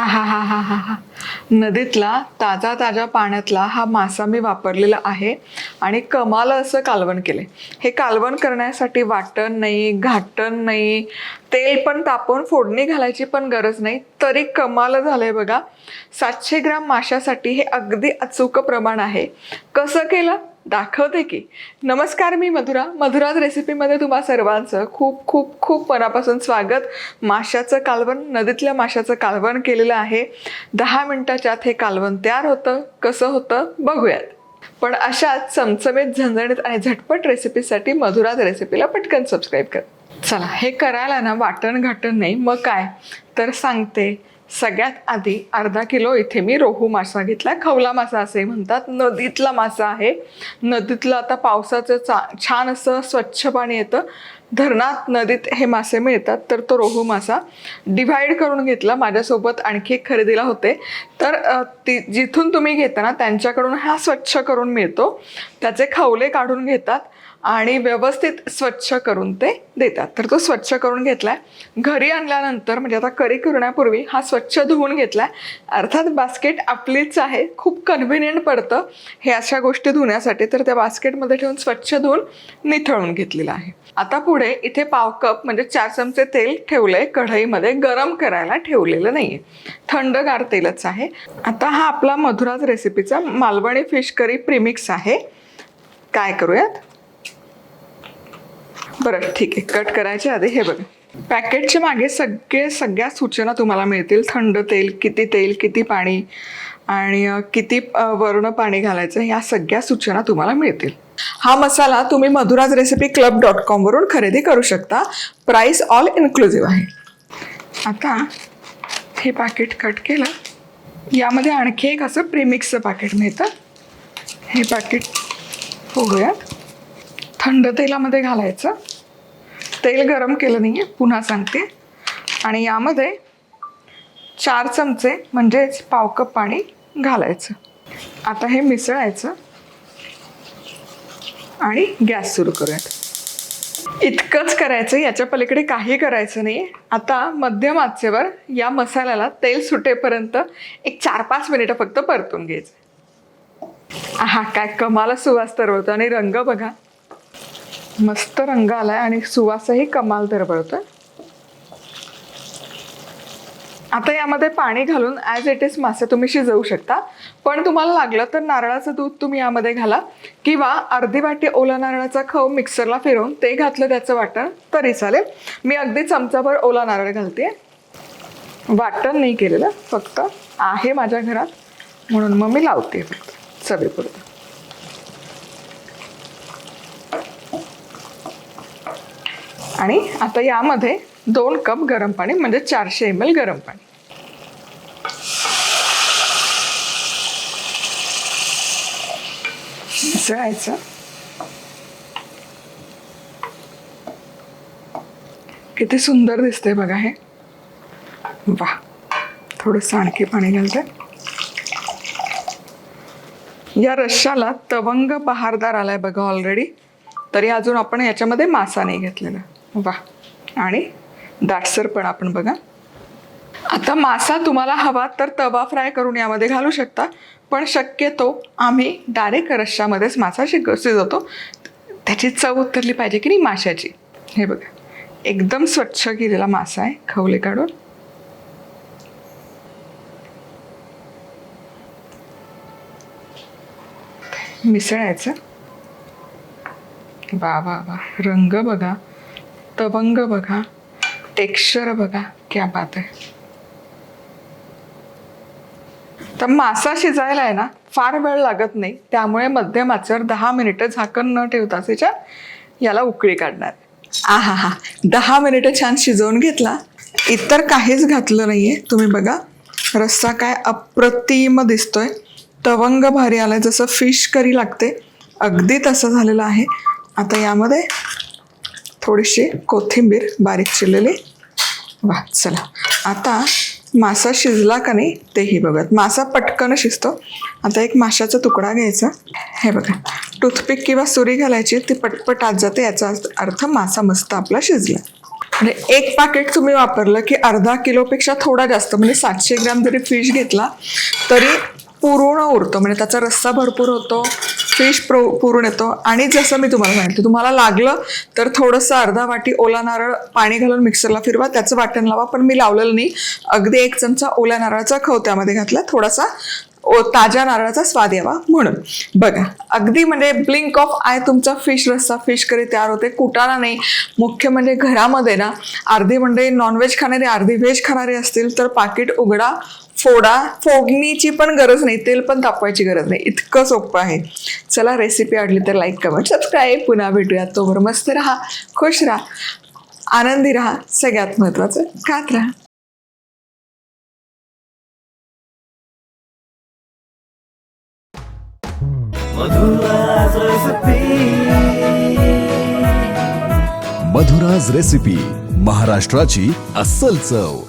आहा हा हा हा हा नदीतला ताजा ताज्या पाण्यातला हा मासा मी वापरलेला आहे आणि कमाल असं कालवण केले. हे कालवण करण्यासाठी वाटण नाही, घाटण नाही, तेल पण तापवून फोडणी घालायची पण गरज नाही, तरी कमाल झालंय बघा. 700 ग्राम माशासाठी हे अगदी अचूक प्रमाण आहे. कसं केलं दाखवते की. नमस्कार, मी मधुराज रेसिपीमध्ये तुम्हा सर्वांचं खूप खूप खूप मनापासून स्वागत. माशाचं कालवण, नदीतल्या माशाचं कालवण केलेलं आहे. 10 मिनिटाच्या आत हे कालवण तयार होतं. कसं होतं बघूयात. पण अशाच चमचमीत, झणझणीत आणि झटपट रेसिपीसाठी मधुराज रेसिपीला पटकन सबस्क्राईब कर. चला, हे करायला ना वाटण घाटण नाही, मग काय तर सांगते. सगळ्यात आधी अर्धा किलो इथे मी रोहू मासा घेतला. खवला मासा असे म्हणतात. नदीतला मासा आहे. नदीतलं आता पावसाचं छान असं स्वच्छ पाणी येतं. धरणात, नदीत हे मासे मिळतात. तर तो रोहू मासा डिव्हाइड करून घेतला. माझ्यासोबत आणखी एक खरेदीला होते, तर जिथून तुम्ही घेता ना त्यांच्याकडून हा स्वच्छ करून मिळतो. त्याचे खवले काढून घेतात आणि व्यवस्थित स्वच्छ करून ते देतात. तर तो स्वच्छ करून घेतलाय. घरी आणल्यानंतर म्हणजे आता करी करण्यापूर्वी हा स्वच्छ धुवून घेतलाय. अर्थात बास्केट आपलीच आहे. खूप कन्व्हिनियंट पडतं हे अशा गोष्टी धुण्यासाठी. तर त्या बास्केटमध्ये ठेवून स्वच्छ धुवून निथळून घेतलेला आहे. आता पुढे इथे पाव कप म्हणजे 4 चमचे तेल ठेवलंय कढईमध्ये. गरम करायला ठेवलेलं नाहीये, थंडगार तेलच आहे. आता हा आपला मधुराज रेसिपीचा मालवणी फिश करी प्रीमिक्स आहे. काय करूयात बरं, ठीक आहे. कट करायच्या आधी हे बघा, पॅकेटच्या मागे सगळ्या सूचना तुम्हाला मिळतील. थंड तेल, किती पाणी आणि किती वर्ण पाणी घालायचं, ह्या सगळ्या सूचना तुम्हाला मिळतील. हा मसाला तुम्ही madhurazrecipeclub.com वरून खरेदी करू शकता. प्राइस ऑल इन्क्लुझिव्ह आहे. आता हे पॅकेट कट केलं. यामध्ये आणखी एक असं प्रीमिक्सचं पॅकेट मिळतं. हे पॅकेट फोडूयात. थंड तेलामध्ये घालायचं. तेल गरम केलं नाही आहे, पुन्हा सांगते. आणि यामध्ये 4 चमचे म्हणजेच पाव कप पाणी घालायचं. आता हे मिसळायचं आणि गॅस सुरू करूयात. इतकंच करायचं, याच्या पलीकडे काही करायचं नाही. आता मध्यम आचेवर या मसाल्याला तेल सुटेपर्यंत एक 4-5 मिनिटं फक्त परतून घ्यायचं. आहा, काय कमाल सुवास तरवळतो. आणि रंग बघा, मस्त रंग आलाय आणि सुवासही कमाल तरवळतोय. आता यामध्ये पाणी घालून ॲज इट इज मासे तुम्ही शिजवू शकता. पण तुम्हाला लागलं तर नारळाचं दूध तुम्ही यामध्ये घाला, किंवा अर्धी वाटी ओला नारळाचा खव मिक्सरला फिरवून ते घातलं त्याचं वाटण तरी चालेल. मी अगदी चमचाभर ओला नारळ घालते. वाटण नाही केलेलं, फक्त आहे माझ्या घरात म्हणून मग मी लावते फक्त चवीपुरतं. आणि आता यामध्ये 2 कप गरम पाणी म्हणजे 400 ml गरम पाणी. मिसळायचं. किती सुंदर दिसतंय बघा हे. वा, थोडंसं आणखी पाणी घालते. या रश्शाला तवंग बहारदार आलाय बघा ऑलरेडी. तरी अजून आपण याच्यामध्ये मासा नाही घेतलेला. वा, आणि दाटसर पण आपण बघा. आता मासा तुम्हाला हवा तर तवा फ्राय करून यामध्ये घालू शकता, पण शक्यतो आम्ही डायरेक्ट रश्शामध्येच मासा शिजवतो. त्याची चव उतरली पाहिजे की नाही माशाची. हे बघा, एकदम स्वच्छ केलेला मासा आहे, खवले काढून. मिसळायचं. वा वा वा, रंग बघा, तवंग बघा, टेक्स्चर बघा, क्या बात आहे. तर मासा शिजायला आहे ना फार वेळ लागत नाही, त्यामुळे मध्यम आचेवर 10 मिनिटं झाकण न ठेवताच याला उकळी काढणार. आहा हा, 10 मिनिटं छान शिजवून घेतला. इतर काहीच घातलं नाहीये. तुम्ही बघा, रस्सा काय अप्रतिम दिसतोय. तवंग भारी आलाय, जसं फिश करी लागते अगदी तसं झालेलं आहे. आता यामध्ये थोडीशी कोथिंबीर बारीक चिरलेली. वा, चला. आता मासा शिजला का नाही तेही बघत. मासा पटकन शिजतो. आता एक माशाचा तुकडा घ्यायचा. हे बघा, टूथपिक किंवा सुरी घालायची, ती पटपट आत जाते. याचा अर्थ मासा मस्त आपला शिजला. म्हणजे एक पाकिट तुम्ही वापरलं की अर्धा किलोपेक्षा थोडा जास्त, म्हणजे 700 ग्रॅम जरी फिश घेतला तरी पूर्ण उरतो, म्हणजे त्याचा रस्सा भरपूर होतो, फिश पुरून येतो. आणि जसं मी तुम्हाला सांगितलं, तुम्हाला लागलं तर थोडंसं अर्धा वाटी ओला नारळ पाणी घालून मिक्सरला फिरवा, त्याचं वाटण लावा. पण मी लावलेलं नाही, अगदी 1 चमचा ओल्या नारळाचा खव त्यामध्ये घातला, थोडासा ताज्या नारळाचा स्वाद यावा म्हणून. बघा, अगदी म्हणजे ब्लिंक ऑफ आय तुमचा फिश रस्सा, फिश करी तयार होते. कुटाणा नाही. मुख्य म्हणजे घरामध्ये ना अर्धी म्हणजे नॉनव्हेज खाणारे अर्धी व्हेज खाणारे असतील तर पाकिट उघडा, फोडा, फोडणीची पण गरज नाही, तेल पण तापवायची गरज नाही, इतकं सोपं आहे. चला, रेसिपी आवडली तर लाईक, कमेंट, सबस्क्राईब. पुन्हा भेटूया. तोवर मस्त राहा, खुश राहा, आनंदी राहा, सगळ्यात महत्वाचं खात राहा. मधुराज रेसिपी, महाराष्ट्राची अस्सल चव.